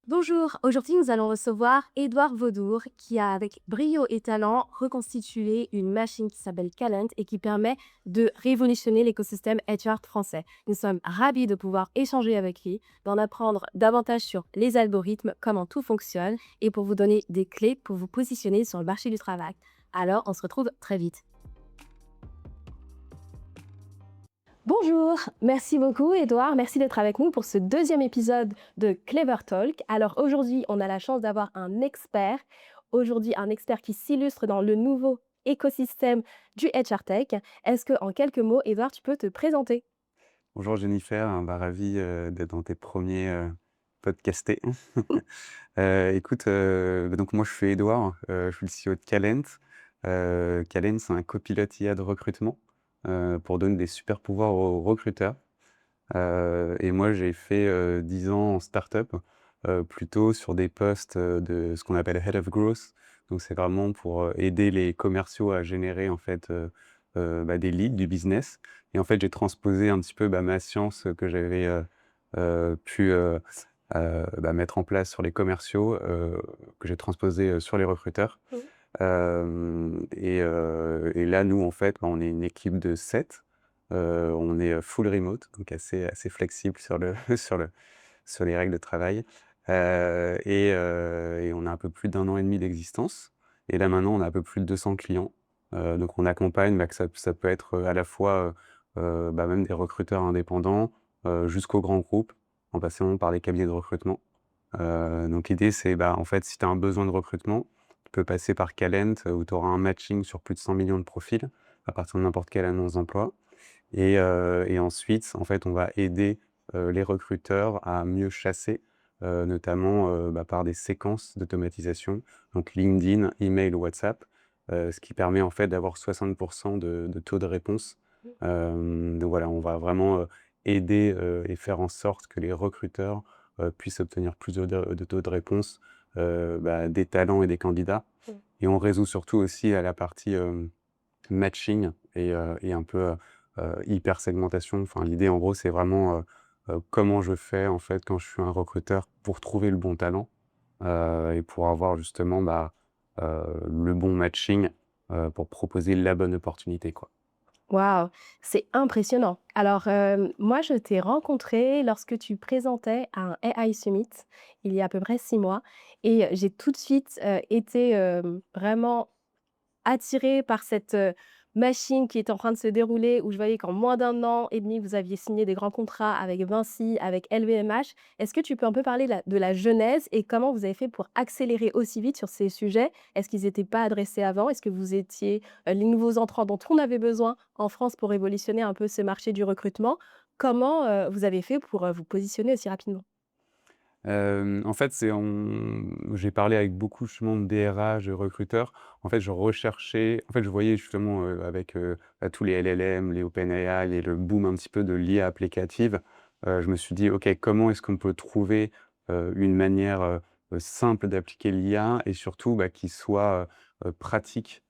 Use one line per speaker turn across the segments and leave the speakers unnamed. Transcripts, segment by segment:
Bonjour, aujourd'hui nous allons recevoir Édouard Vaudour qui a avec brio et talent reconstitué une machine qui s'appelle Calent et qui permet de révolutionner l'écosystème HR français. Nous sommes ravis de pouvoir échanger avec lui, d'en apprendre davantage sur les algorithmes, comment tout fonctionne et pour vous donner des clés pour vous positionner sur le marché du travail. Alors on se retrouve très vite. Bonjour, merci beaucoup Edouard, merci d'être avec nous pour ce deuxième épisode de Clever Talk. Alors aujourd'hui, on a la chance d'avoir un expert qui s'illustre dans le nouveau écosystème du HR Tech. Est-ce que en quelques mots, Edouard, tu peux te présenter?
Bonjour Jennifer, ravi, d'être dans tes premiers podcastés. Écoute, donc moi je suis Édouard, je suis le CEO de Calent. Calent, c'est un copilote IA de recrutement, pour donner des super pouvoirs aux recruteurs. Et moi j'ai fait, 10 ans en start-up, plutôt sur des postes, de ce qu'on appelle Head of Growth. Donc c'est vraiment pour, aider les commerciaux à générer en fait, des leads, du business. Et en fait, j'ai transposé un petit peu, ma science que j'avais, pu, mettre en place sur les commerciaux, que j'ai transposé, sur les recruteurs.
Mmh.
Et là, nous, en fait, on est une équipe de 7. On est, full remote, donc assez flexible sur le sur les règles de travail. Et on a un peu plus d'1 an et demi d'existence. Et là, maintenant, on a un peu plus de 200 clients. Donc on accompagne, que ça peut être, à la fois, même des recruteurs indépendants, jusqu'aux grands groupes, en passant par les cabinets de recrutement. Donc l'idée, c'est, en fait, si tu as un besoin de recrutement, tu peux passer par Calent, où tu auras un matching sur plus de 100 millions de profils, à partir de n'importe quelle annonce d'emploi. Et ensuite, en fait, on va aider, les recruteurs à mieux chasser, notamment, par des séquences d'automatisation, donc LinkedIn, email, WhatsApp, ce qui permet, en fait, d'avoir 60 de taux de réponse. Donc voilà, on va vraiment, aider, et faire en sorte que les recruteurs, puissent obtenir plus de taux de réponse, des talents et des candidats.
Mmh.
Et on résout surtout aussi à la partie, matching et un peu, hyper segmentation. Enfin, l'idée, en gros, c'est vraiment, comment je fais, en fait, quand je suis un recruteur pour trouver le bon talent, et pour avoir justement, le bon matching, pour proposer la bonne opportunité, quoi.
Waouh, c'est impressionnant. Alors, moi, je t'ai rencontré lorsque tu présentais à un AI Summit, il y a à peu près 6 mois et j'ai tout de suite, été, vraiment attirée par cette, machine qui est en train de se dérouler où je voyais qu'en moins d'un an et demi, vous aviez signé des grands contrats avec Vinci, avec LVMH. Est-ce que tu peux un peu parler de la genèse et comment vous avez fait pour accélérer aussi vite sur ces sujets? Est-ce qu'ils n'étaient pas adressés avant? Est-ce que vous étiez, les nouveaux entrants dont on avait besoin en France pour révolutionner un peu ce marché du recrutement? Comment, vous avez fait pour, vous positionner aussi rapidement?
En fait, j'ai parlé avec beaucoup justement de DRH, de recruteurs. En fait, je voyais justement, avec, tous les LLM, les OpenAI et le boom un petit peu de l'IA applicative. Je me suis dit: «OK, comment est-ce qu'on peut trouver, une manière, simple d'appliquer l'IA et surtout, qui soit, pratique?»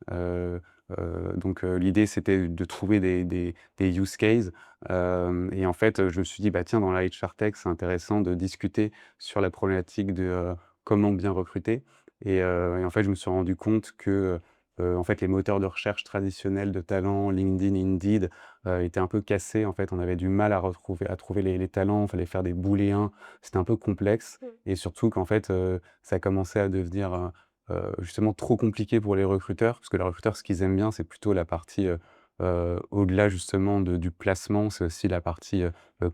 Donc l'idée, c'était de trouver des use cases. Et en fait, je me suis dit: «Bah, tiens, dans la HR tech, c'est intéressant de discuter sur la problématique de, comment bien recruter». Et en fait, je me suis rendu compte que, en fait, les moteurs de recherche traditionnels de talents, LinkedIn, Indeed, étaient un peu cassés. En fait, on avait du mal à trouver les talents, il fallait faire des booléens, c'était un peu complexe.
Mmh.
Et surtout qu'en fait, ça commençait à devenir, justement trop compliqué pour les recruteurs. Parce que les recruteurs, ce qu'ils aiment bien, c'est plutôt la partie, au-delà justement du placement, c'est aussi la partie,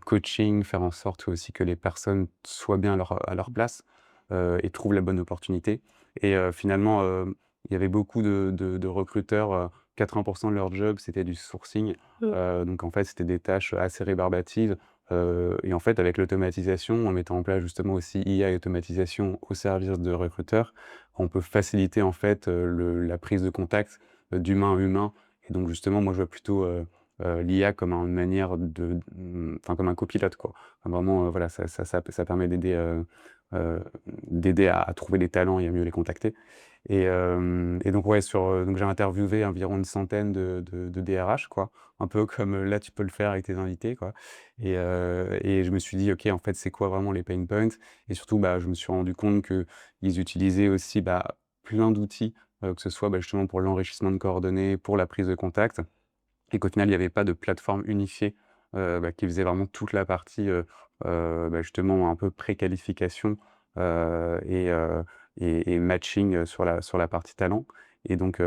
coaching, faire en sorte aussi que les personnes soient bien à leur place, et trouvent la bonne opportunité. Et finalement, il y avait beaucoup de recruteurs, 80 de leur job, c'était du sourcing.
Mmh.
Donc en fait, c'était des tâches assez rébarbatives. Et en fait, avec l'automatisation, en mettant en place justement aussi IA et automatisation au service de recruteurs, on peut faciliter en fait, la prise de contact, d'humain à humain. Et donc justement, moi, je vois plutôt, l'IA comme une manière comme un copilote, quoi. Enfin, vraiment, voilà, ça permet d'aider à trouver des talents et à mieux les contacter. Et donc ouais, donc j'ai interviewé environ une centaine de DRH, quoi. Un peu comme, là, tu peux le faire avec tes invités, quoi. Et je me suis dit: «OK, en fait, c'est quoi vraiment les pain points?» Et surtout, bah, je me suis rendu compte qu'ils utilisaient aussi, bah, plein d'outils, que ce soit, bah, justement pour l'enrichissement de coordonnées, pour la prise de contact, et qu'au final, il y avait pas de plateforme unifiée, bah, qui faisait vraiment toute la partie, bah, justement un peu préqualification, et matching, sur la partie talent. Et donc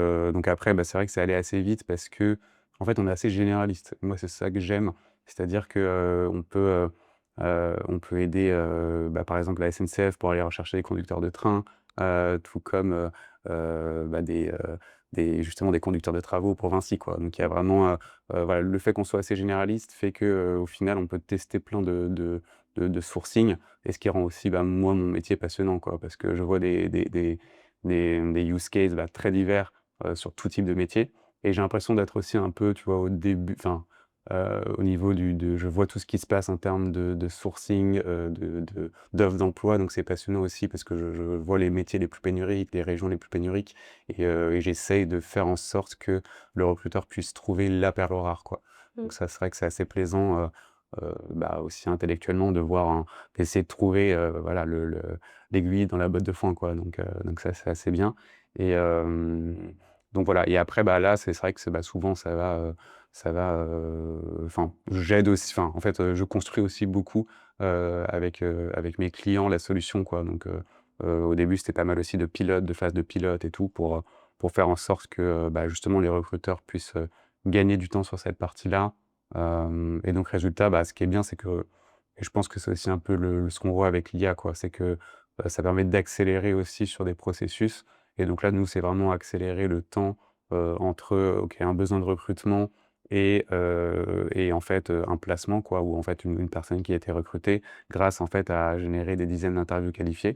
après, bah, c'est vrai que c'est allé assez vite parce qu'en fait, on est assez généraliste. Moi, c'est ça que j'aime. C'est-à-dire que, on peut aider, bah, par exemple, la SNCF pour aller rechercher des conducteurs de train, tout comme, bah, justement des conducteurs de travaux pour Vinci, quoi. Donc il y a vraiment, voilà, le fait qu'on soit assez généraliste fait que, au final, on peut tester plein de sourcing, et ce qui rend aussi, bah, moi, mon métier passionnant, quoi. Parce que je vois des use cases, bah, très divers, sur tout type de métier, et j'ai l'impression d'être aussi un peu, tu vois, au début, enfin, au niveau je vois tout ce qui se passe en termes de sourcing, d'offres d'emploi, donc c'est passionnant aussi parce que je vois les métiers les plus pénuriques, les régions les plus pénuriques, et j'essaye de faire en sorte que le recruteur puisse trouver la perle rare, quoi.
Mmh.
Donc ça, c'est vrai que c'est assez plaisant, bah, aussi intellectuellement de voir d'essayer de trouver, voilà, l'aiguille dans la botte de foin, quoi. Donc ça, c'est assez bien. Et donc voilà, et après, bah, là, c'est vrai que bah, souvent enfin, j'aide aussi, enfin, en fait, je construis aussi beaucoup, avec mes clients la solution, quoi. Donc au début, c'était pas mal aussi de phase de pilote et tout pour faire en sorte que, bah, justement les recruteurs puissent, gagner du temps sur cette partie-là. Et donc résultat, bah, ce qui est bien, c'est que, et je pense que c'est aussi un peu ce qu'on voit avec l'IA, quoi, c'est que, ça permet d'accélérer aussi sur des processus. Et donc là, nous, c'est vraiment accélérer le temps, entre, OK, un besoin de recrutement et en fait, un placement, quoi, ou en fait une personne qui a été recrutée grâce, en fait, à générer des dizaines d'interviews qualifiées.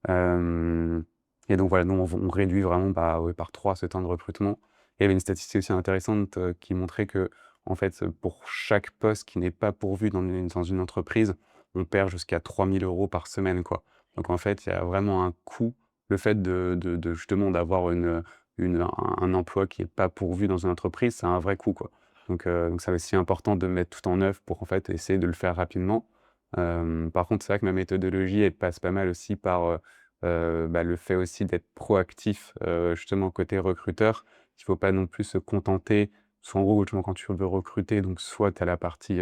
Hem Et donc voilà, nous, on réduit vraiment, bah, ouais, par 3 ce temps de recrutement. Il y avait une statistique aussi intéressante, qui montrait que, en fait, pour chaque poste qui n'est pas pourvu dans une entreprise, on perd jusqu'à 3 000 € par semaine, quoi. Donc en fait, il y a vraiment un coût. Le fait de justement d'avoir un emploi qui est pas pourvu dans une entreprise, c'est un vrai coût, quoi. Donc c'est aussi important de mettre tout en œuvre pour, en fait, essayer de le faire rapidement. Par contre, c'est vrai que ma méthodologie, elle passe pas mal aussi par, bah, le fait aussi d'être proactif, justement côté recruteur. Il faut pas non plus se contenter, parce qu'en gros, justement, quand tu veux recruter, donc soit tu as la partie,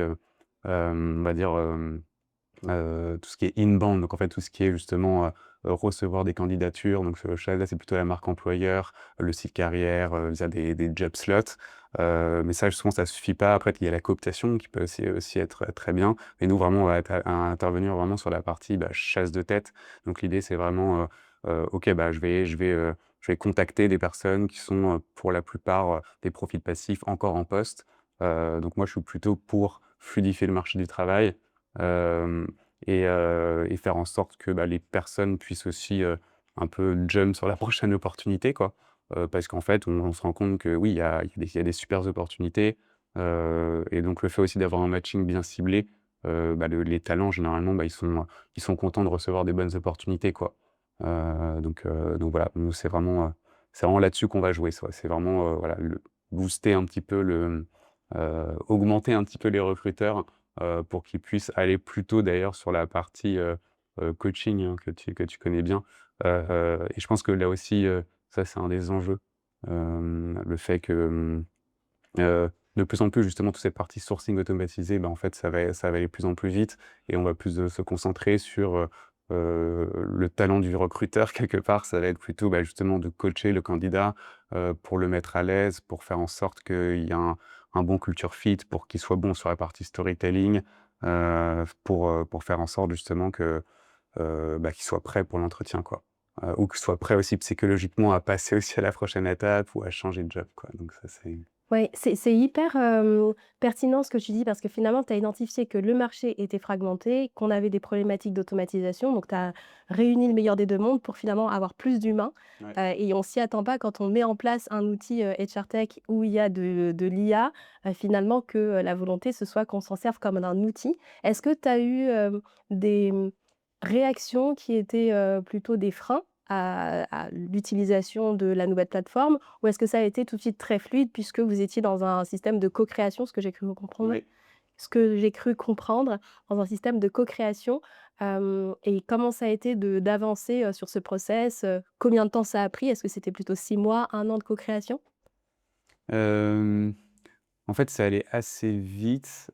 on va dire, tout ce qui est inbound, donc en fait, tout ce qui est justement, recevoir des candidatures, donc là, c'est plutôt la marque employeur, le site carrière, via des job slots. Mais ça, souvent, ça suffit pas. Après, il y a la cooptation qui peut aussi être, très bien. Mais nous, vraiment, on va être à intervenir vraiment sur la partie, bah, chasse de tête. Donc l'idée, c'est vraiment, OK, bah, je vais contacter des personnes qui sont, pour la plupart, des profils passifs encore en poste. Donc moi, je suis plutôt pour fluidifier le marché du travail. Hem et faire en sorte que, bah, les personnes puissent aussi, un peu jump sur la prochaine opportunité, quoi. Parce qu'en fait, on se rend compte que oui, il y a des supers opportunités, et donc le fait aussi d'avoir un matching bien ciblé, bah, les talents généralement, bah, ils sont contents de recevoir des bonnes opportunités, quoi. Donc voilà, nous c'est vraiment là-dessus qu'on va jouer, c'est vraiment, voilà, booster un petit peu augmenter un petit peu les recruteurs, pour qu'ils puissent aller plutôt d'ailleurs sur la partie, coaching, hein, que tu connais bien. Et je pense que là aussi, ça c'est un des enjeux, le fait que, de plus en plus justement toute cette partie sourcing automatisée, bah, en fait ça va aller de plus en plus vite, et on va plus, se concentrer sur, le talent du recruteur quelque part. Ça va être plutôt, bah, justement de coacher le candidat, pour le mettre à l'aise, pour faire en sorte qu'il y a un bon culture fit, pour qu'il soit bon sur la partie storytelling, pour faire en sorte justement que, bah, qu'il soit prêt pour l'entretien, quoi. Ou qu'il soit prêt aussi psychologiquement à passer aussi à la prochaine étape ou à changer de job, quoi. Donc ça c'est
Ouais, c'est hyper, pertinent ce que tu dis parce que finalement, tu as identifié que le marché était fragmenté, qu'on avait des problématiques d'automatisation, donc tu as réuni le meilleur des 2 mondes pour finalement avoir plus d'humains,
ouais.
et on s'y attend pas quand on met en place un outil, HR Tech où il y a de l'IA, finalement que, la volonté ce soit qu'on s'en serve comme d'un outil. Est-ce que tu as eu, des, réactions qui étaient, plutôt des freins à l'utilisation de la nouvelle plateforme? Ou est-ce que ça a été tout de suite très fluide puisque vous étiez dans un système de co-création,
Oui.
ce que j'ai cru comprendre, dans un système de co-création, et comment ça a été d'avancer, sur ce process? Combien de temps ça a pris? Est-ce que c'était plutôt 6 mois, 1 an de co-création?
Hem En fait, c'est allé assez vite,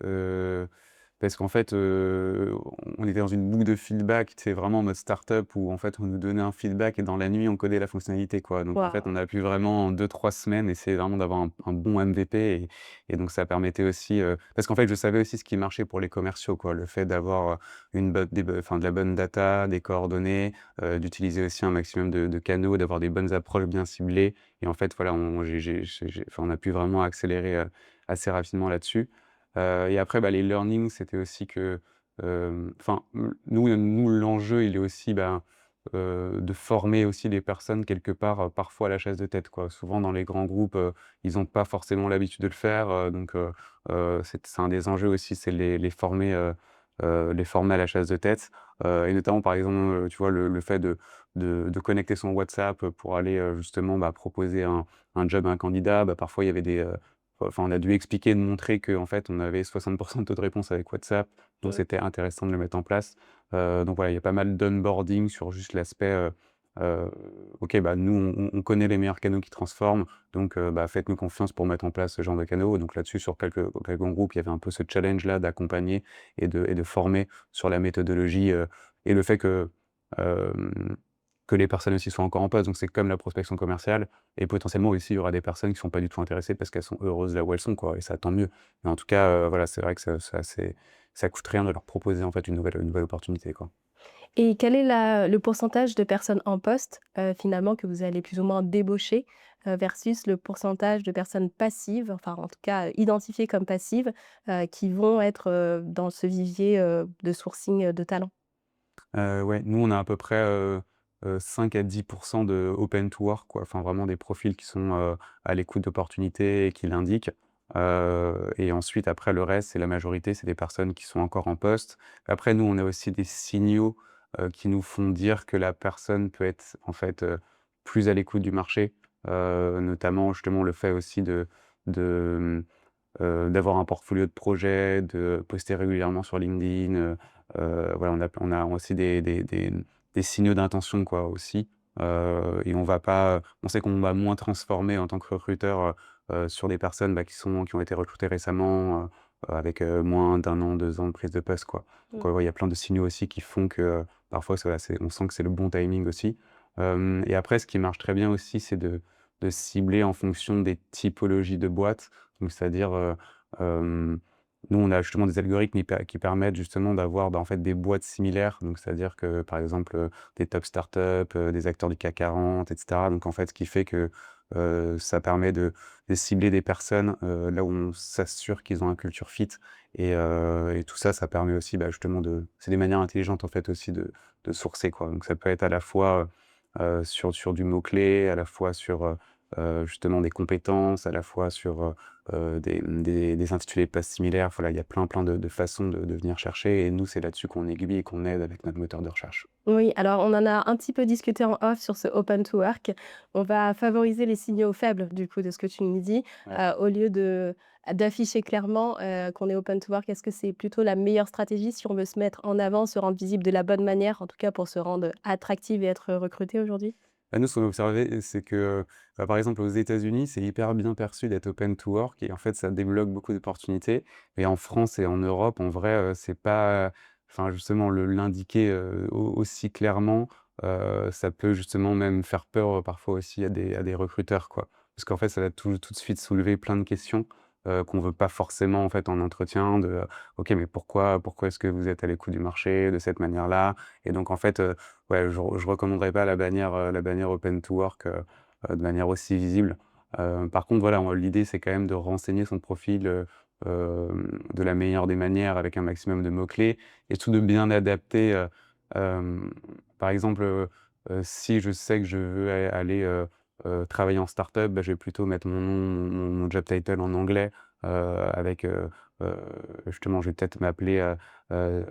parce qu'en fait, on était dans une boucle de feedback, c'est vraiment en mode start-up où en fait, on nous donnait un feedback et dans la nuit, on codait la fonctionnalité, quoi. Donc en fait, on
Waouh!
a pu vraiment en 2-3 semaines essayer vraiment d'avoir un bon MVP et donc ça permettait aussi, parce qu'en fait, je savais aussi ce qui marchait pour les commerciaux, quoi. Le fait d'avoir, une bonne des bo enfin de la bonne data, des coordonnées, d'utiliser aussi un maximum de canaux, d'avoir des bonnes approches bien ciblées et en fait, voilà, enfin, on a pu vraiment accélérer, assez rapidement là-dessus. Et après, bah, les learnings, c'était aussi que, enfin, nous l'enjeu, il est aussi, ben, de former aussi les personnes quelque part, parfois à la chasse de tête, quoi. Souvent dans les grands groupes, ils ont pas forcément l'habitude de le faire, c'est un des enjeux aussi, c'est les former à la chasse de tête, et notamment par exemple, tu vois le fait de connecter son WhatsApp, pour aller, justement, bah, proposer un job à un candidat. Bah, parfois il y avait des, enfin, on a dû expliquer, de montrer qu'en fait, on avait 60 de taux de réponse avec WhatsApp, donc
Mmh.
c'était intéressant de le mettre en place. Donc voilà, il y a pas mal d'onboarding sur juste l'aspect, heu, OK, bah, nous, on connaît les meilleurs canaux qui transforment, donc bah, faites-nous confiance pour mettre en place ce genre de canaux. Donc là-dessus, sur quelques groupes, il y avait un peu ce challenge-là d'accompagner et de former sur la méthodologie, et le fait hem, que les personnes aussi soient encore en poste. Donc c'est comme la prospection commerciale et potentiellement aussi, il y aura des personnes qui sont pas du tout intéressées parce qu'elles sont heureuses là où elles sont, quoi, et ça, tant mieux. Mais en tout cas, voilà, c'est vrai que ça coûte rien de leur proposer, en fait, une nouvelle opportunité, quoi.
Et quel est le pourcentage de personnes en poste, finalement, que vous allez plus ou moins débaucher, versus le pourcentage de personnes passives, enfin, en tout cas, identifiées comme passives, qui vont être, dans ce vivier, de sourcing, de talents?
Ouais, nous, on a à peu près, 5 à 10 de open to work, quoi. Enfin, vraiment des profils qui sont, à l'écoute d'opportunités et qui l'indiquent. Et ensuite, après, le reste, c'est la majorité, c'est des personnes qui sont encore en poste. Après, nous, on a aussi des signaux, qui nous font dire que la personne peut être, en fait, plus à l'écoute du marché. Notamment, justement, le fait aussi de, d'avoir un portfolio de projets, de poster régulièrement sur LinkedIn, voilà, on a aussi des signaux d'intention, quoi, aussi, et on sait qu'on va moins transformer en tant que recruteur, sur des personnes, bah, qui ont été recrutées récemment, avec, moins d'1 an, 2 ans de prise de poste, quoi. Donc,
Mmh.
ouais, il y a plein de signaux aussi qui font que, parfois, on sent que c'est le bon timing aussi. Et après, ce qui marche très bien aussi, c'est de cibler en fonction des typologies de boîtes. Donc c'est-à-dire, hem, nous, on a justement des algorithmes qui permettent justement d'avoir, bah, en fait, des boîtes similaires. Donc c'est-à-dire que, par exemple, des top startups, des acteurs du CAC 40 et cetera. Donc en fait, ce qui fait que, ça permet de cibler des personnes, là où on s'assure qu'ils ont un culture fit et tout ça, ça permet aussi, bah, justement c'est des manières intelligentes, en fait, aussi de sourcer, quoi. Donc ça peut être à la fois, sur du mot-clé, à la fois sur, justement des compétences, à la fois sur, des intitulés de postes similaires. Voilà, il y a plein de façons de venir chercher et nous, c'est là-dessus qu'on aiguille et qu'on aide avec notre moteur de recherche.
Oui, alors on en a un petit peu discuté en off sur ce open to work. On va favoriser les signaux faibles, du coup, de ce que tu nous dis,
Ouais.
au lieu d'afficher clairement, qu'on est open to work. Est-ce que c'est plutôt la meilleure stratégie si on veut se mettre en avant, se rendre visible de la bonne manière, en tout cas pour se rendre attractive et être recruté aujourd'hui?
Bah, nous, ce qu'on a observé, c'est que, bah, par exemple, aux États-Unis, c'est hyper bien perçu d'être open to work et en fait, ça débloque beaucoup d'opportunités. Et en France et en Europe, en vrai, c'est pas enfin, justement, l'indiquer, aussi clairement, ça peut justement même faire peur, parfois aussi à des recruteurs, quoi. Parce qu'en fait, ça va tout de suite soulever plein de questions, qu'on veut pas forcément, en fait, en entretien de, «OK, mais pourquoi est-ce que vous êtes à l'écoute du marché de cette manière-là?» Et donc en fait, ouais, je recommanderais pas la bannière open to work, de manière aussi visible. Par contre, voilà, l'idée, c'est quand même de renseigner son profil, de la meilleure des manières avec un maximum de mots-clés et tout de bien adapter, par exemple, si je sais que je veux aller, travailler en start-up, bah, je vais plutôt mettre mon nom, mon job title en anglais, avec, justement, je vais peut-être m'appeler, heu,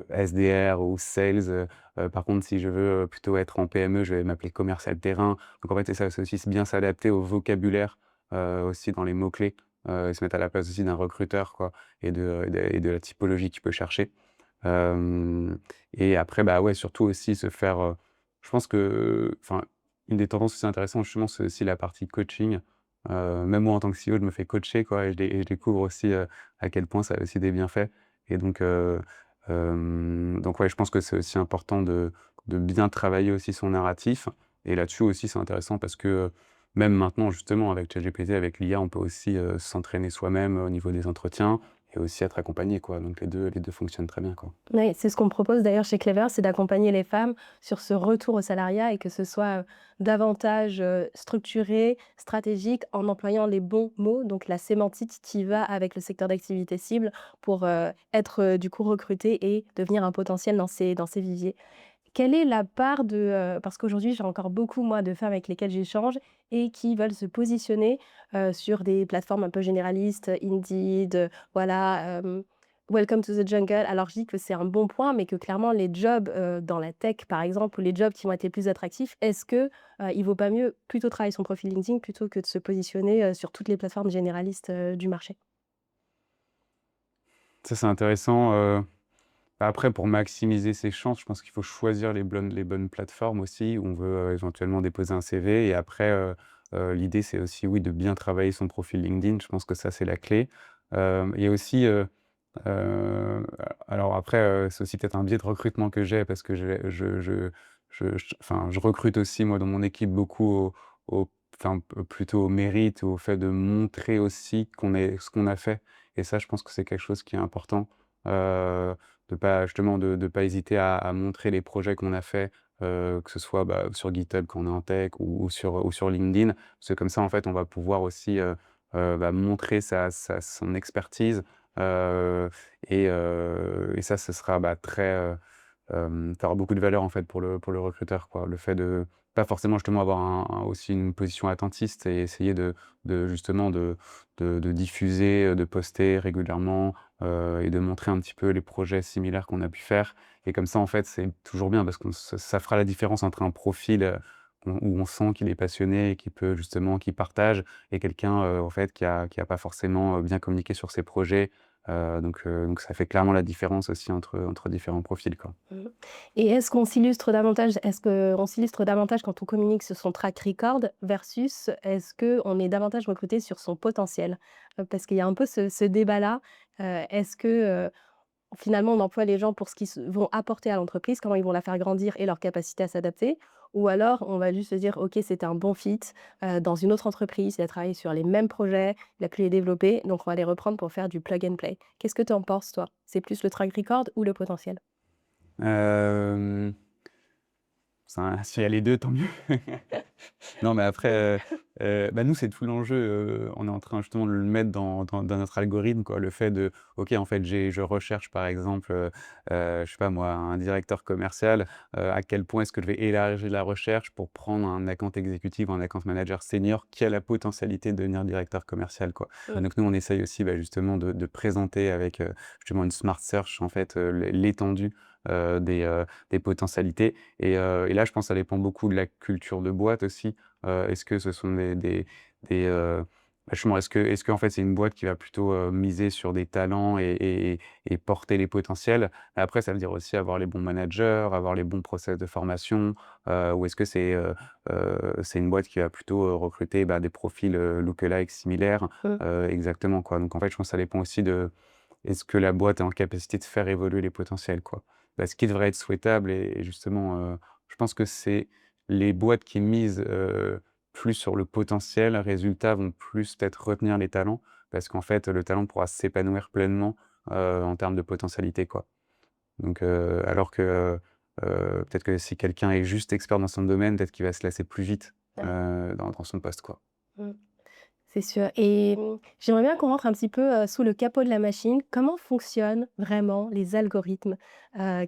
SDR ou sales, par contre, si je veux, plutôt être en PME, je vais m'appeler commercial terrain. Donc en fait, c'est aussi bien s'adapter au vocabulaire, aussi dans les mots-clés, et se mettre à la place aussi d'un recruteur, quoi, et de la typologie qu'il peut chercher. Hem Et après, bah, ouais, surtout aussi se faire, je pense que enfin, une des tendances aussi intéressantes justement, c'est aussi la partie coaching. Même moi en tant que CEO, je me fais coacher, quoi, et je découvre aussi, à quel point ça a aussi des bienfaits. Et donc ouais, je pense que c'est aussi important de bien travailler aussi son narratif. Et là-dessus aussi, c'est intéressant parce que, même maintenant justement avec ChatGPT, avec l'IA, on peut aussi, s'entraîner soi-même au niveau des entretiens et aussi être accompagné, quoi. Donc les deux fonctionnent très bien, quoi.
Oui, c'est ce qu'on propose d'ailleurs chez Clever, c'est d'accompagner les femmes sur ce retour au salariat et que ce soit, davantage, structuré, stratégique, en employant les bons mots, donc la sémantique qui va avec le secteur d'activité cible pour, être, du coup recruté et devenir un potentiel dans ces viviers. Quelle est la part de, parce qu'aujourd'hui, j'ai encore beaucoup, moi, de femmes avec lesquelles j'échange et qui veulent se positionner, sur des plateformes un peu généralistes, Indeed, voilà, Welcome to the jungle. Alors je dis que c'est un bon point, mais que clairement les jobs, dans la tech, par exemple, ou les jobs qui vont être les plus attractifs, est-ce que, il vaut pas mieux plutôt travailler son profil LinkedIn plutôt que de se positionner, sur toutes les plateformes généralistes, du marché?
Ça, c'est intéressant. Après, pour maximiser ses chances, je pense qu'il faut choisir les bonnes plateformes aussi, où on veut, éventuellement déposer un CV. Et après, l'idée, c'est aussi, oui, de bien travailler son profil LinkedIn. Je pense que ça, c'est la clé. Il y a aussi, heu, alors après, c'est aussi peut-être un biais de recrutement que j'ai parce que enfin, je recrute aussi, moi, dans mon équipe, beaucoup enfin, plutôt au mérite, au fait de montrer aussi ce qu'on a fait. Et ça, je pense que c'est quelque chose qui est important. Heu de pas justement de pas hésiter à montrer les projets qu'on a faits, que ce soit, bah, sur GitHub quand on est en tech ou sur LinkedIn. Parce que comme ça, en fait, on va pouvoir aussi, bah, montrer son expertise, heu et ça, ce sera, bah, ça aura beaucoup de valeur, en fait, pour le recruteur, quoi. Le fait de pas forcément justement avoir aussi une position attentiste et essayer de justement de diffuser, de poster régulièrement, et de montrer un petit peu les projets similaires qu'on a pu faire. Et comme ça, en fait, c'est toujours bien parce que ça fera la différence entre un profil, où on sent qu'il est passionné et qui partage, et quelqu'un, en fait, qui a pas forcément, bien communiqué sur ses projets. Donc ça fait clairement la différence aussi entre différents profils, quoi.
Mmh. Et est-ce qu'on s'illustre davantage quand on communique sur son track record versus est-ce qu'on est davantage recruté sur son potentiel? Parce qu'il y a un peu ce débat-là, est-ce que, finalement, on emploie les gens pour ce qu'ils vont apporter à l'entreprise, comment ils vont la faire grandir et leur capacité à s'adapter? Ou alors on va juste se dire: «OK, c'était un bon fit, dans une autre entreprise, il a travaillé sur les mêmes projets, il a pu les développer, donc on va les reprendre pour faire du plug and play». Qu'est-ce que tu en penses toi? C'est plus le track record ou le potentiel?
Hem Ça, s'il y a les 2, tant mieux. Non, mais après, bah, nous, c'est tout l'enjeu, on est en train justement de le mettre dans notre algorithme, quoi. Le fait de OK, en fait, je recherche par exemple, je sais pas moi, un directeur commercial, à quel point est-ce que je vais élargir la recherche pour prendre un account exécutif ou un account manager senior qui a la potentialité de devenir directeur commercial, quoi.
Mmh.
Donc nous, on essaye aussi, bah, justement de présenter avec, justement une smart search, en fait, l'étendue, des potentialités. Et là, je pense que ça dépend beaucoup de la culture de boîte aussi. Est-ce que ce sont des, justement, est-ce qu'en fait, c'est une boîte qui va plutôt, miser sur des talents et porter les potentiels? Après, ça veut dire aussi avoir les bons managers, avoir les bons process de formation, ou est-ce que c'est une boîte qui va plutôt, recruter, bah, des profils, look-alike similaires?
Mmh.
Exactement, quoi. Donc en fait, je pense que ça dépend aussi de est-ce que la boîte est en capacité de faire évoluer les potentiels, quoi? Bah, ce qui devrait être souhaitable et justement, je pense que c'est les boîtes qui misent, plus sur le potentiel, résultat, vont plus peut-être retenir les talents parce qu'en fait, le talent pourra s'épanouir pleinement, en termes de potentialité, quoi. Donc alors que, peut-être que si quelqu'un est juste expert dans son domaine, peut-être qu'il va se lasser plus vite,
Ouais.
dans son poste, quoi.
Mmh. C'est sûr et j'aimerais bien qu'on rentre un petit peu, sous le capot de la machine. Comment fonctionnent vraiment les algorithmes?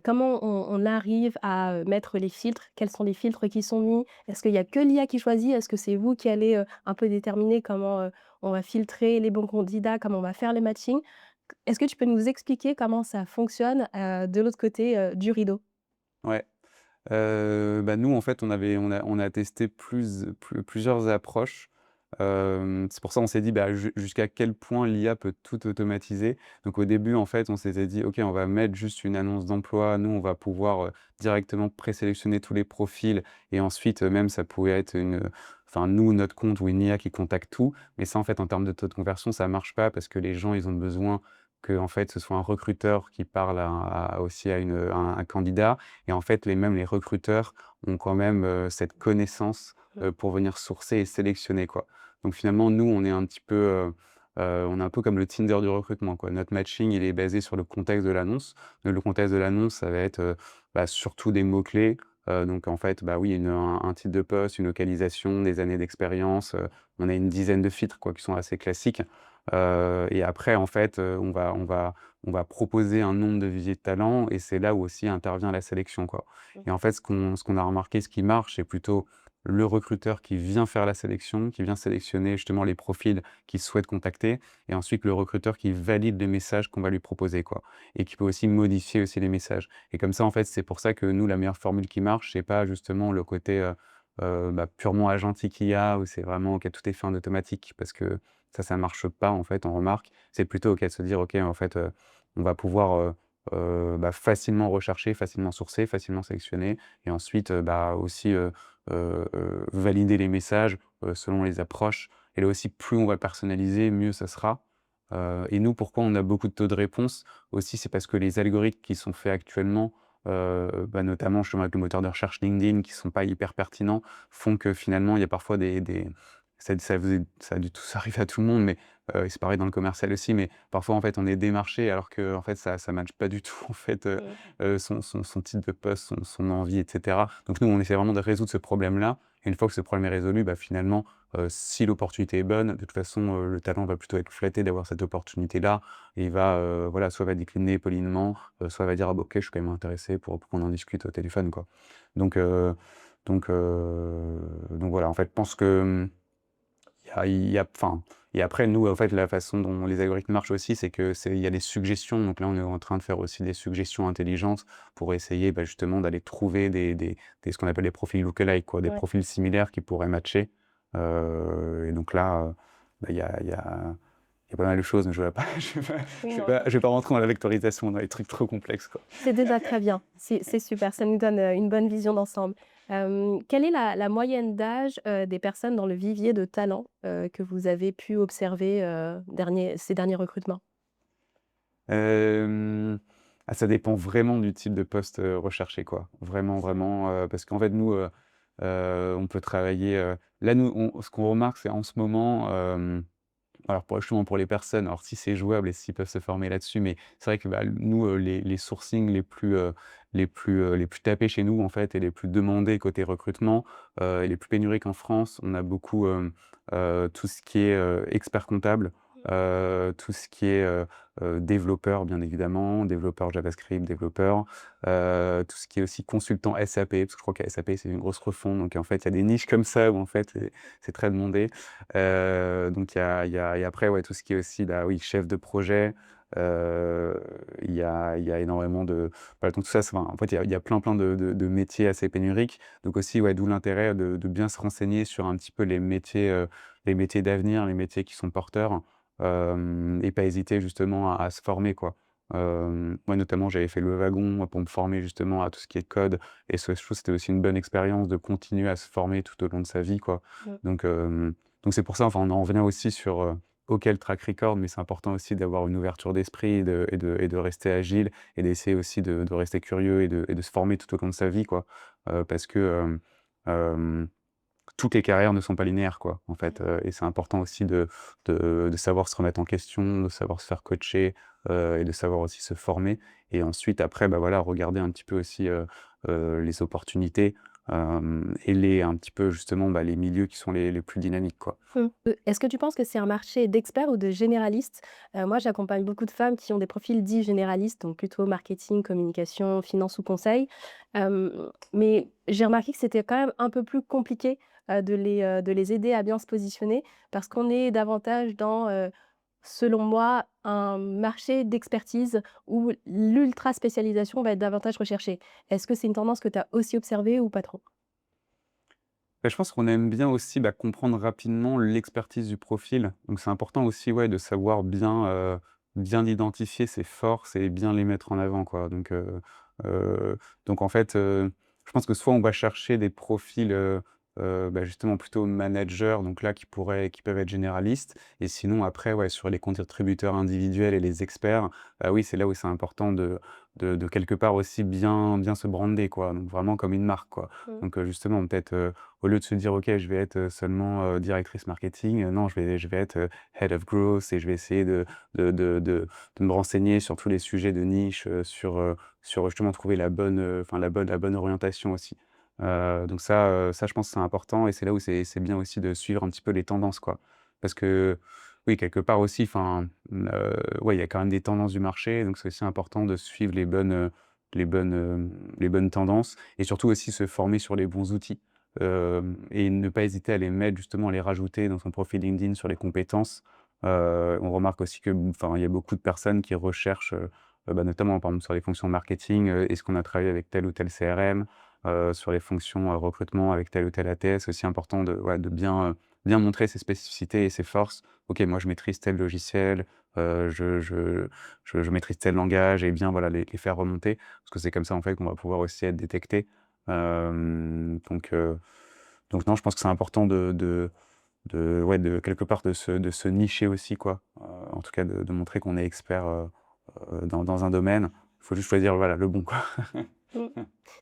Comment on arrive à, mettre les filtres? Quels sont les filtres qui sont mis? Est-ce qu'il y a que l'IA qui choisit? Est-ce que c'est vous qui allez, un peu déterminer comment, on va filtrer les bons candidats, comment on va faire le matching? Est-ce que tu peux nous expliquer comment ça fonctionne, de l'autre côté, du rideau?
Ouais. Bah, nous, en fait, on a testé plusieurs approches. C'est pour ça on s'est dit: «Bah, jusqu'à quel point l'IA peut tout automatiser?» Donc au début, en fait, on s'était dit: «OK, on va mettre juste une annonce d'emploi. Nous, on va pouvoir, directement présélectionner tous les profils et ensuite, même ça pouvait être enfin nous, notre compte ou une IA qui contacte tout». Mais ça, en fait, en termes de taux de conversion, ça marche pas parce que les gens, ils ont besoin que en fait, ce soit un recruteur qui parle aussi à un candidat et en fait, même les recruteurs ont quand même, cette connaissance,
Mmh.
pour venir sourcer et sélectionner, quoi. Donc finalement, nous, on est un petit peu, on est un peu comme le Tinder du recrutement, quoi. Notre matching, il est basé sur le contexte de l'annonce. Le contexte de l'annonce, ça va être, bah, surtout des mots-clés, donc en fait, bah, oui, un titre de poste, une localisation, des années d'expérience, on a une dizaine de filtres, quoi, qui sont assez classiques, et après, en fait, on va proposer un nombre de viviers de talents et c'est là où aussi intervient la sélection, quoi.
Mmh.
Et en fait, ce qu'on a remarqué, ce qui marche, c'est plutôt le recruteur qui vient faire la sélection, qui vient sélectionner justement les profils qu'il souhaite contacter et ensuite le recruteur qui valide les messages qu'on va lui proposer, quoi et qui peut aussi modifier aussi les messages et comme ça, en fait, c'est pour ça que nous, la meilleure formule qui marche, c'est pas justement le côté, bah, purement agentique IA où c'est vraiment OK, tout est fait en automatique parce que ça marche pas, en fait, on remarque. C'est plutôt OK de se dire: «OK, en fait, on va pouvoir, bah, facilement rechercher, facilement sourcer, facilement sélectionner et ensuite, bah, aussi, valider les messages, selon les approches et là aussi, plus on va personnaliser, mieux ça sera. Et nous, pourquoi on a beaucoup de taux de réponse aussi, c'est parce que les algorithmes qui sont faits actuellement, bah, notamment justement avec le moteur de recherche LinkedIn qui sont pas hyper pertinents, font que finalement il y a parfois des ça a dû ça arrive à tout le monde, mais et c'est pareil dans le commercial aussi, mais parfois en fait on est démarché alors qu'en fait ça matche pas du tout en fait,
Mmh.
son type de poste, son envie et cetera. Donc nous on essaie vraiment de résoudre ce problème-là et une fois que ce problème est résolu, bah, finalement, si l'opportunité est bonne, de toute façon, le talent va plutôt être flatté d'avoir cette opportunité-là et il va, voilà, soit va décliner poliment, soit va dire: «Ah bah, OK, je suis quand même intéressé pour qu'on en discute au téléphone, quoi». Donc heu donc voilà, en fait, je pense que, il y a enfin et après nous, en fait, la façon dont les algorithmes marchent aussi, c'est il y a des suggestions. Donc là, on est en train de faire aussi des suggestions intelligentes pour essayer, bah, justement d'aller trouver des ce qu'on appelle des profils look-alike, quoi, des
Ouais.
profils similaires qui pourraient matcher. Et donc là, bah, il y a pas mal de choses, mais je ne vais pas
Oui, non.
je vais pas rentrer dans la vectorisation, dans les trucs trop complexes, quoi.
C'est déjà très bien, c'est super, ça nous donne, une bonne vision d'ensemble. Quelle est la moyenne d'âge, des personnes dans le vivier de talents, que vous avez pu observer, ces derniers recrutements?
Hem, Ça dépend vraiment du type de poste, recherché, quoi. Vraiment, vraiment, parce qu'en fait, nous, on peut travailler, là, nous, ce qu'on remarque, c'est en ce moment, alors justement pour les personnes, alors si c'est jouable et s'ils peuvent se former là-dessus, mais c'est vrai que, bah, nous, les sourcings les plus tapés chez nous, en fait et les plus demandés côté recrutement, et les plus pénuriques en France, on a beaucoup, tout ce qui est, expert comptable, tout ce qui est, développeur bien évidemment, développeur JavaScript, développeur, tout ce qui est aussi consultant SAP, parce que je crois que SAP c'est une grosse refonte, donc en fait il y a des niches comme ça où en fait c'est très demandé. Donc il y a après, ouais, tout ce qui est aussi, bah, oui, chef de projet, il y a énormément de voilà, donc tout ça, c'est enfin, en fait, il y a plein de métiers assez pénuriques. Donc aussi, ouais, d'où l'intérêt de bien se renseigner sur un petit peu les métiers d'avenir, les métiers qui sont porteurs, et pas hésiter justement à se former, quoi. Moi, notamment, j'avais fait le wagon, pour me former justement à tout ce qui est code et ce je trouve que c'était aussi une bonne expérience de continuer à se former tout au long de sa vie, quoi.
Mmh.
Donc donc c'est pour ça, enfin, on en revient aussi sur, OK, le track record, mais c'est important aussi d'avoir une ouverture d'esprit et de rester agile et d'essayer aussi de rester curieux et de se former tout au long de sa vie, quoi. Parce que, hem, toutes les carrières ne sont pas linéaires, quoi, en fait, et c'est important aussi de savoir se remettre en question, de savoir se faire coacher, et de savoir aussi se former et ensuite après, bah, voilà, regarder un petit peu aussi, les opportunités, et un petit peu justement, bah, les milieux qui sont les plus dynamiques, quoi.
Mmh. Est-ce que tu penses que c'est un marché d'experts ou de généralistes? Moi, j'accompagne beaucoup de femmes qui ont des profils dits généralistes, donc plutôt marketing, communication, finance ou conseil. Mais j'ai remarqué que c'était quand même un peu plus compliqué, de les aider à bien se positionner parce qu'on est davantage dans, selon moi, un marché d'expertise où l'ultra spécialisation va être davantage recherchée. Est-ce que c'est une tendance que tu as aussi observée ou pas trop?
Bah, je pense qu'on aime bien aussi, bah, comprendre rapidement l'expertise du profil. Donc c'est important aussi, ouais, de savoir bien identifier ses forces et bien les mettre en avant, quoi. Donc en fait, je pense que soit on va chercher des profils, bah, justement plutôt managers, donc là qui peuvent être généralistes et sinon après, ouais, sur les contributeurs individuels et les experts, bah, oui, c'est là où c'est important de quelque part aussi bien se brander, quoi. Donc vraiment comme une marque, quoi.
Mmh.
Donc justement peut-être, au lieu de se dire: «OK, je vais être, seulement, directrice marketing», non, je vais être, head of growth et je vais essayer de me renseigner sur tous les sujets de niche, sur justement trouver enfin la bonne orientation aussi. Donc ça je pense que c'est important et c'est là où c'est bien aussi de suivre un petit peu les tendances, quoi. Parce que oui, quelque part aussi, enfin, ouais, il y a quand même des tendances du marché, donc c'est aussi important de suivre les bonnes tendances et surtout aussi se former sur les bons outils. Et ne pas hésiter à les mettre justement, à les rajouter dans son profil LinkedIn sur les compétences. On remarque aussi que, enfin, il y a beaucoup de personnes qui recherchent, bah, notamment par exemple sur les fonctions marketing, est-ce qu'on a travaillé avec tel ou tel CRM? Sur les fonctions, recrutement avec tel ou tel ATS, aussi important de bien montrer ses spécificités et ses forces. OK, moi je maîtrise tel logiciel, je maîtrise tel langage et bien voilà les faire remonter. Parce que c'est comme ça en fait qu'on va pouvoir aussi être détecté. Hem, donc heu, donc non, je pense que c'est important ouais, de quelque part de se nicher aussi quoi. En tout cas de montrer qu'on est expert, dans un domaine. Il faut juste choisir voilà le bon quoi.
Mmh.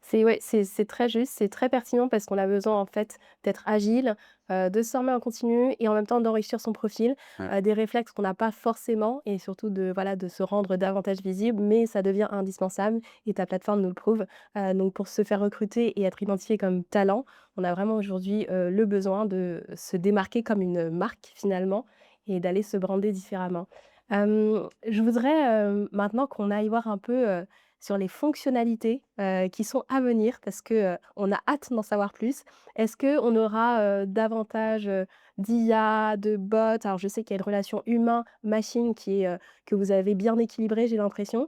C'est ouais, c'est très juste, c'est très pertinent parce qu'on a besoin en fait d'être agile, de se former en continu et en même temps d'enrichir son profil,
Ouais.
des réflexes qu'on n'a pas forcément et surtout de voilà, de se rendre davantage visible, mais ça devient indispensable et ta plateforme nous le prouve. Donc pour se faire recruter et être identifié comme talent, on a vraiment aujourd'hui, le besoin de se démarquer comme une marque finalement et d'aller se brander différemment. Je voudrais, maintenant qu'on aille voir un peu, sur les fonctionnalités, qui sont à venir parce que, on a hâte d'en savoir plus. Est-ce qu'on aura, davantage, d'IA, de bots? Alors je sais qu'il y a une relation humain-machine qui est, que vous avez bien équilibrée, j'ai l'impression.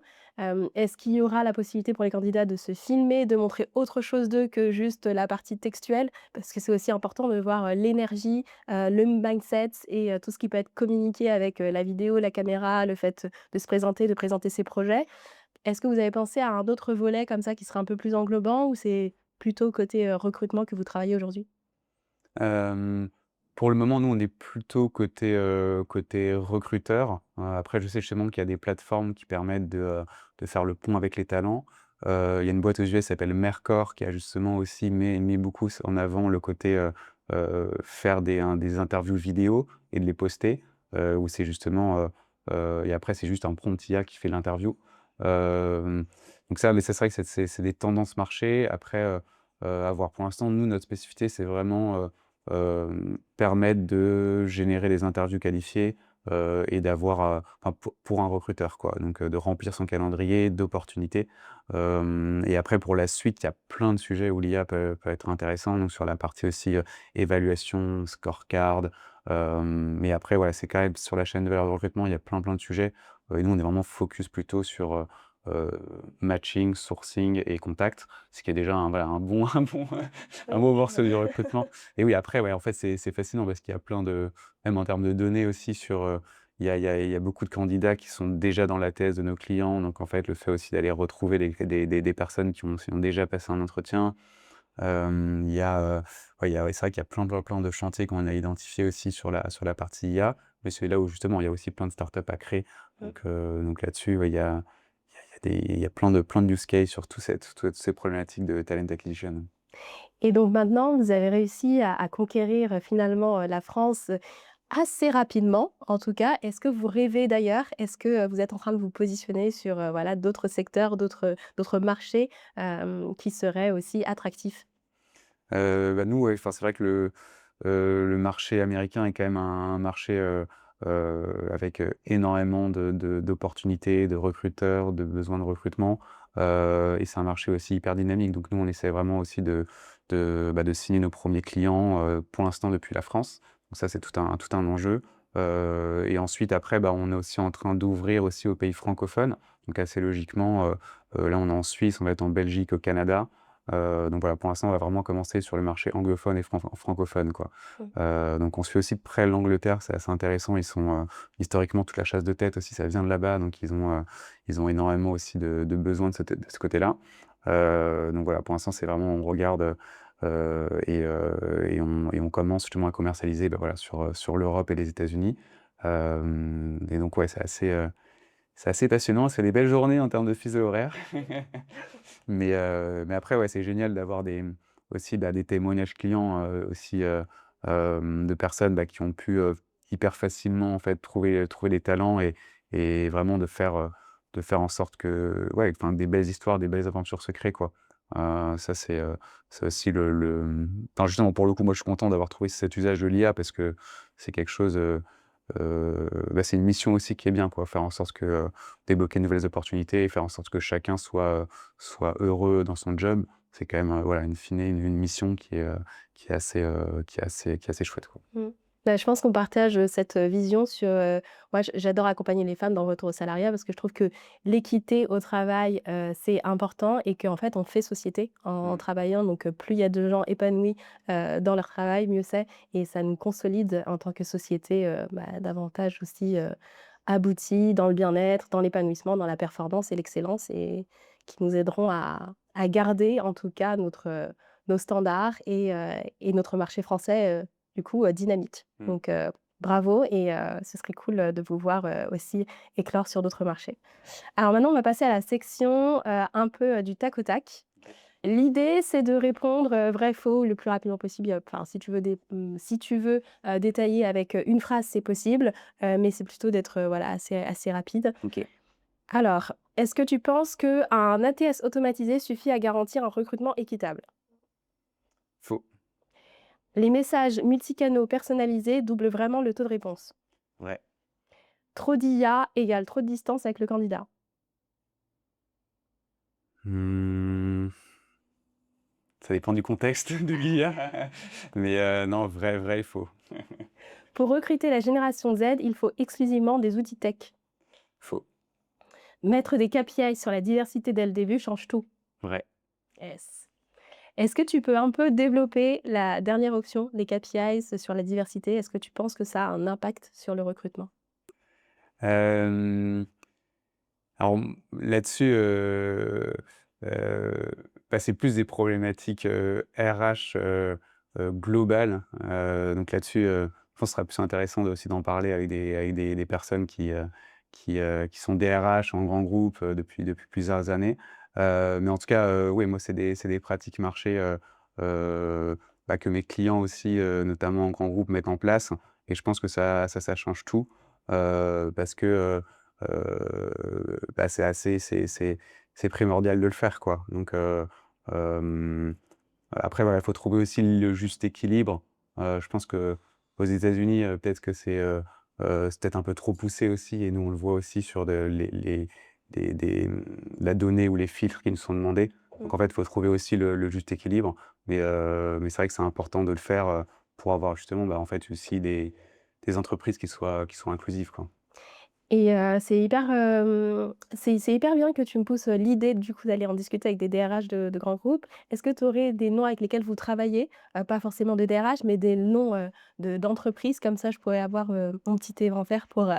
Est-ce qu'il y aura la possibilité pour les candidats de se filmer, de montrer autre chose d'eux que juste la partie textuelle? Parce que c'est aussi important de voir, l'énergie, le mindset et tout ce qui peut être communiqué avec, la vidéo, la caméra, le fait de se présenter, de présenter ses projets. Est-ce que vous avez pensé à un autre volet comme ça qui serait un peu plus englobant ou c'est plutôt côté, recrutement que vous travaillez aujourd'hui?
Hem, pour le moment, nous, on est plutôt côté recruteur. Après, je sais justement qu'il y a des plateformes qui permettent de faire le pont avec les talents. Il y a une boîte aux US qui s'appelle Mercor qui a justement aussi mis beaucoup en avant le côté, faire des interviews vidéo et de les poster, où c'est justement, et après c'est juste un prompt IA qui fait l'interview. Hem, donc ça, mais ça, c'est vrai que c'est des tendances marché. Après, à voir. Pour l'instant, nous, notre spécificité, c'est vraiment, permettre de générer des interviews qualifiées, et d'avoir, enfin pour un recruteur quoi, donc de remplir son calendrier d'opportunités. Et après pour la suite, il y a plein de sujets où l'IA peut être intéressant, donc sur la partie aussi, évaluation, scorecard, mais après voilà, c'est quand même sur la chaîne de valeur de recrutement, il y a plein de sujets, et nous on est vraiment focus plutôt sur, heu, matching, sourcing et contact, ce qui est déjà un voilà un bon un
Oui.
bon morceau du recrutement. Et oui, après, ouais, en fait, c'est fascinant parce qu'il y a plein de même en termes de données aussi sur, il y a beaucoup de candidats qui sont déjà dans la thèse de nos clients. Donc en fait, le fait aussi d'aller retrouver des personnes qui ont déjà passé un entretien. Il y a, ouais, ouais, c'est vrai qu'il y a plein de chantiers qu'on a identifiés aussi sur la partie IA, mais c'est là où justement il y a aussi plein de startups à créer.
Mmh.
Donc là-dessus, ouais, il y a plein de use cases sur toutes ces problématiques de talent acquisition.
Et donc maintenant, vous avez réussi à conquérir, finalement, la France, assez rapidement, en tout cas. Est-ce que vous rêvez d'ailleurs? Est-ce que, vous êtes en train de vous positionner sur, voilà, d'autres secteurs, d'autres marchés, qui seraient aussi attractifs?
Bah, nous, ouais, enfin, c'est vrai que le marché américain est quand même un marché, avec, énormément d'opportunités, de recruteurs, de besoins de recrutement, et c'est un marché aussi hyper dynamique. Donc nous, on essaie vraiment aussi de signer nos premiers clients, pour l'instant depuis la France. Donc ça, c'est tout un enjeu. Et ensuite après, bah, on est aussi en train d'ouvrir aussi aux pays francophones. Donc assez logiquement, là on est en Suisse, on va être en Belgique, au Canada. Donc voilà, pour l'instant, on va vraiment commencer sur le marché anglophone et francophone, quoi.
Mmh.
Donc on suit aussi de près l'Angleterre, c'est assez intéressant. Ils sont, historiquement, toute la chasse de tête aussi, ça vient de là-bas, donc ils ont énormément aussi de besoins de ce côté-là. Donc voilà, pour l'instant, c'est vraiment on regarde, et on commence justement à commercialiser, bah, voilà, sur l'Europe et les États-Unis. Et donc ouais, c'est assez passionnant, c'est des belles journées en termes de fuseaux horaires. Mais après, ouais, c'est génial d'avoir aussi, bah, des témoignages clients, aussi, de personnes, bah, qui ont pu, hyper facilement, en fait, trouver des talents et vraiment de faire en sorte que ouais, enfin, des belles histoires, des belles aventures se créent, quoi. Ça, c'est aussi enfin, justement, pour le coup, moi, je suis content d'avoir trouvé cet usage de l'IA parce que c'est quelque chose, bah, c'est une mission aussi qui est bien, quoi. Faire en sorte que, débloquer de nouvelles opportunités et faire en sorte que chacun soit heureux dans son job. C'est quand même, voilà, in fine, une mission qui est assez, qui est assez chouette, quoi.
Mmh. Bah, je pense qu'on partage, cette, vision sur, moi j'adore accompagner les femmes dans le retour au salariat parce que je trouve que l'équité au travail, c'est important et qu'en fait on fait société en
Mmh.
travaillant donc plus il y a de gens épanouis, dans leur travail, mieux c'est et ça nous consolide en tant que société, bah, davantage aussi, aboutis dans le bien-être, dans l'épanouissement, dans la performance et l'excellence et qui nous aideront à garder en tout cas notre, nos standards et notre marché français, du coup, dynamique.
Mmh.
Donc bravo et ce serait cool, de vous voir, aussi éclore sur d'autres marchés. Alors maintenant, on va passer à la section, un peu, du tac au tac.
OK.
L'idée, c'est de répondre, vrai, faux le plus rapidement possible. Enfin, si tu veux, détailler avec, une phrase, c'est possible, mais c'est plutôt d'être, voilà, assez rapide.
OK.
Alors, est-ce que tu penses qu'un ATS automatisé suffit à garantir un recrutement équitable?
Faux.
Les messages multicanaux personnalisés doublent vraiment le taux de réponse.
Vrai.
Trop d'IA égale trop de distance avec le candidat.
Mmh, ça dépend du contexte de l'IA. Mais non, vrai et faux.
Pour recruter la génération Z, il faut exclusivement des outils tech.
Faux.
Mettre des KPI sur la diversité dès le début change tout.
Vrai.
Yes. Est-ce que tu peux un peu développer la dernière option, les KPIs sur la diversité? Est-ce que tu penses que ça a un impact sur le recrutement?
Hem Alors, là-dessus, heu, bah, c'est plus des problématiques, RH, globales. Donc là-dessus, je pense que ce sera plus intéressant aussi d'en parler avec des personnes qui sont DRH en grand groupe, depuis plusieurs années. Mais en tout cas, oui, moi, c'est des pratiques marché, bah, que mes clients aussi, notamment en grand groupe, mettent en place et je pense que ça change tout, parce que, bah, c'est primordial de le faire, quoi. Donc hem, après voilà, il faut trouver aussi le juste équilibre. Je pense qu'aux États-Unis, peut-être que c'est peut-être un peu trop poussé aussi et nous on le voit aussi sur la donnée ou les filtres qui nous sont demandés.
Mmh.
Donc en fait, il faut trouver aussi le juste équilibre. Mais c'est vrai que c'est important de le faire, pour avoir justement, bah, en fait aussi des entreprises qui soient inclusives, quoi.
Et c'est hyper bien que tu me pousses, l'idée du coup d'aller en discuter avec des DRH de grands groupes. Est-ce que tu aurais des noms avec lesquels vous travaillez? Pas forcément de DRH, mais des noms, d'entreprises comme ça je pourrais avoir, mon petit inventaire pour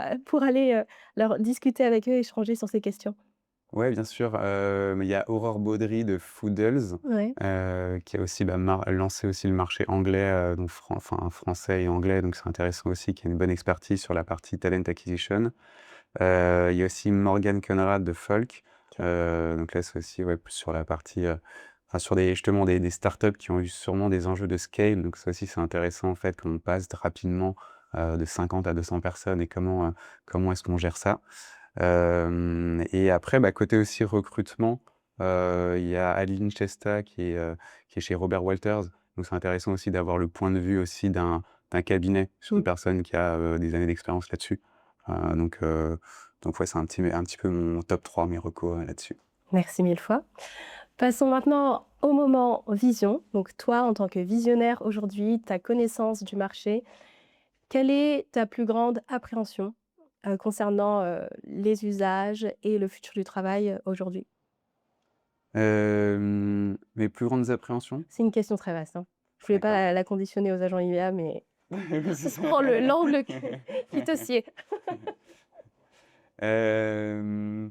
aller, leur discuter avec eux, échanger sur ces questions.
Ouais, bien sûr, il y a Aurore Baudry de Foodles,
Ouais.
qui a aussi, bah, lancé aussi le marché anglais, donc enfin français et anglais, donc c'est intéressant aussi, qui a une bonne expertise sur la partie talent acquisition. Il y a aussi Morgan Conrad de Folk,
OK.
donc là, c'est aussi, ouais, plus sur la partie, enfin sur justement des startups qui ont eu sûrement des enjeux de scale, donc ça aussi, c'est intéressant en fait, qu'on passe rapidement, de 50 à 200 personnes et comment est-ce qu'on gère ça? Et après, bah, côté aussi recrutement, il y a Aline Chesta qui est chez Robert Walters. Donc c'est intéressant aussi d'avoir le point de vue aussi d'un cabinet sur
Mmh.
une personne qui a, des années d'expérience là-dessus. Donc ouais, c'est un petit peu mon top 3 mes recos, là-dessus.
Merci mille fois. Passons maintenant au moment vision. Donc toi, en tant que visionnaire aujourd'hui, ta connaissance du marché, Quelle est ta plus grande appréhension, concernant, les usages et le futur du travail, aujourd'hui?
Mes plus grandes appréhensions?
C'est une question très vaste, hein. Je voulais pas
D'accord.
la conditionner aux agents IVA, mais
Oui, c'est ça.
prends le l'angle qui te sied.
Hem,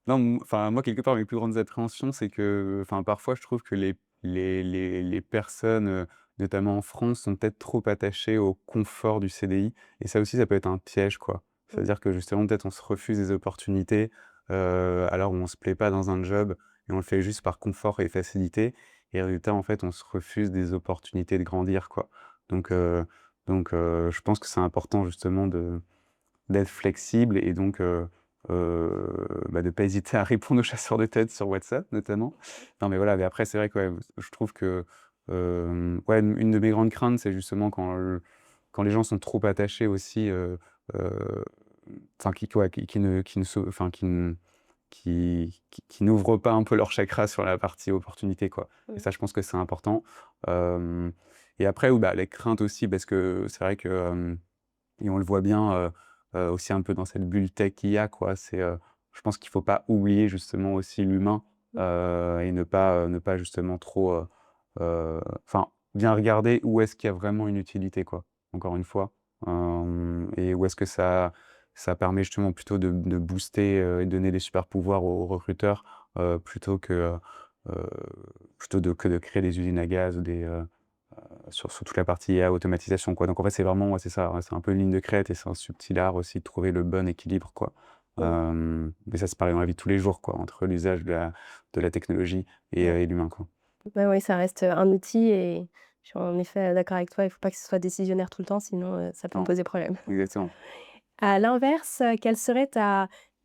non, enfin, moi, quelque part, mes plus grandes appréhensions, c'est que, enfin, parfois, je trouve que les personnes, notamment en France, sont peut-être trop attachées au confort du CDI et ça aussi, ça peut être un piège, quoi.
Mmh.
C'est-à-dire que, justement, peut-être, on se refuse des opportunités, alors où on se plaît pas dans un job et on le fait juste par confort et facilité et résultat, en fait, on se refuse des opportunités de grandir, quoi. Donc heu je pense que c'est important, justement, d'être flexible et donc bah, de pas hésiter à répondre aux chasseurs de tête sur WhatsApp notamment. Non mais voilà, mais après c'est vrai que ouais, je trouve que, ouais, une de mes grandes craintes, c'est justement quand les gens sont trop attachés aussi, heu, enfin qui ouais, qui ne se enfin qui n'ouvrent pas un peu leur chakra sur la partie opportunité, quoi. Et
Mmh.
ça, je pense que c'est important. Hem et après, oui, bah, les craintes aussi parce que c'est vrai que, et on le voit bien, aussi un peu dans cette bulle tech qu'il y a quoi. C'est, je pense qu'il faut pas oublier justement aussi l'humain,
Mmh.
et ne pas justement trop, enfin, bien regarder où est-ce qu'il y a vraiment une utilité quoi, encore une fois. Et où est-ce que ça permet justement plutôt de booster, et de donner des super pouvoirs aux recruteurs, plutôt heu, que de créer des usines à gaz ou sur toute la partie IA, automatisation, quoi. Donc en fait, c'est vraiment ouais, c'est ça, ouais, c'est un peu une ligne de crête et c'est un subtil art aussi de trouver le bon équilibre, quoi.
Mmh.
Mais ça, c'est pareil dans la vie de tous les jours, quoi, entre l'usage de la technologie
Ouais.
et l'humain, quoi.
Bah, ouais, ça reste, un outil et je suis en effet, d'accord avec toi. Il faut pas que ce soit décisionnaire tout le temps, sinon, ça peut me
Non,
poser problème.
exactement.
À l'inverse, quelle serait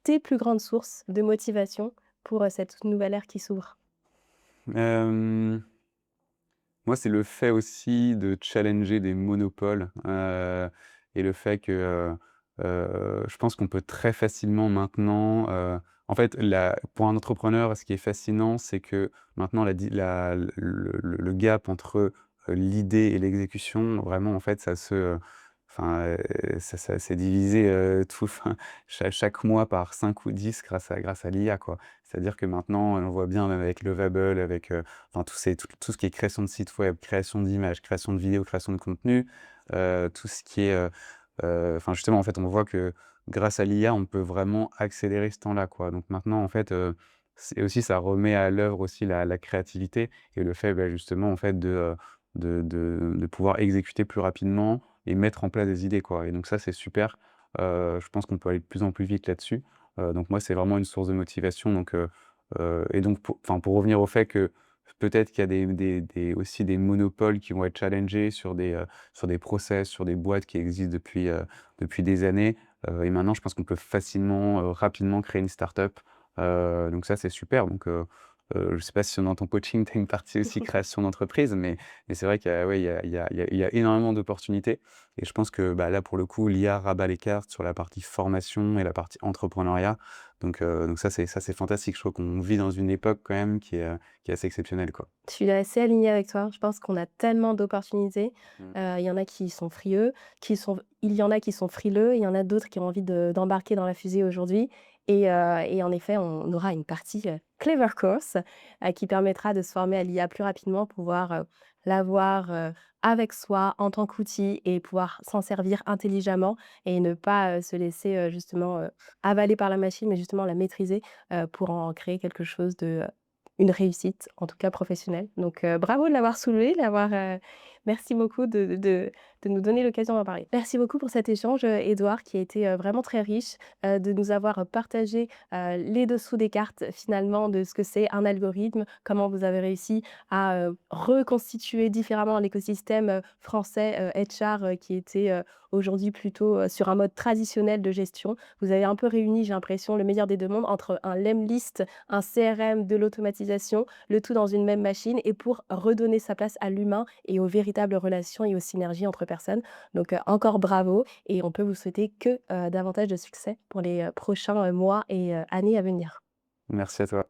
tes plus grandes sources de motivation pour, cette nouvelle ère qui s'ouvre?
Hem, Moi, c'est le fait aussi de challenger des monopoles, et le fait que, je pense qu'on peut très facilement maintenant, en fait, pour un entrepreneur, ce qui est fascinant, c'est que maintenant la di la le gap entre, l'idée et l'exécution, vraiment, en fait, enfin, ça s'est divisé, enfin, chaque mois par 5 ou 10 grâce à l'IA, quoi. C'est-à-dire que maintenant, on voit bien même avec Lovable, avec, enfin, tout ce qui est création de site web, création d'images, création de vidéos, création de contenu, tout ce qui est, enfin, justement, en fait, on voit que grâce à l'IA, on peut vraiment accélérer ce temps-là, quoi. Donc maintenant, en fait, c'est aussi ça remet à l'œuvre aussi la créativité et le fait, bah, justement, en fait, de pouvoir exécuter plus rapidement et mettre en place des idées, quoi et donc ça, c'est super. Je pense qu'on peut aller de plus en plus vite là-dessus. Donc moi, c'est vraiment une source de motivation et donc pour revenir au fait que peut-être qu'il y a aussi des monopoles qui vont être challengés sur des process, sur des boîtes qui existent depuis des années, et maintenant je pense qu'on peut facilement, rapidement créer une start-up, donc ça c'est super je sais pas si dans ton coaching tu as une partie aussi création d'entreprise, mais c'est vrai qu'il y a ouais, il y a énormément d'opportunités et je pense que, bah, là pour le coup l'IA rabat les cartes sur la partie formation et la partie entrepreneuriat, donc ça c'est fantastique. Je trouve qu'on vit dans une époque quand même qui est assez exceptionnelle, quoi.
Je suis assez alignée avec toi. Je pense qu'on a tellement d'opportunités.
Mmh.
Il y en a qui sont frieux, il y en a qui sont frileux, il y en a d'autres qui ont envie d'embarquer dans la fusée aujourd'hui et en effet, on aura une partie, Clever Course, qui permettra de se former à l'IA plus rapidement, pouvoir, l'avoir, avec soi en tant qu'outil et pouvoir s'en servir intelligemment et ne pas, se laisser, justement, avaler par la machine, mais justement la maîtriser, pour en créer quelque chose de, une réussite, en tout cas professionnelle. Donc, bravo de l'avoir soulevé, merci beaucoup de nous donner l'occasion d'en parler. Merci beaucoup pour cet échange, Édouard, qui a été, vraiment très riche, de nous avoir partagé, les dessous des cartes finalement de ce que c'est un algorithme, comment vous avez réussi à, reconstituer différemment l'écosystème, français, HR, qui était, aujourd'hui plutôt, sur un mode traditionnel de gestion. Vous avez un peu réuni, j'ai l'impression, le meilleur des 2 mondes entre un Lemlist, un CRM, de l'automatisation, le tout dans une même machine et pour redonner sa place à l'humain et aux véritables relations et aux synergies entre personnes. Donc, encore bravo et on peut vous souhaiter que, davantage de succès pour les, prochains, mois et années à venir.
Merci à toi.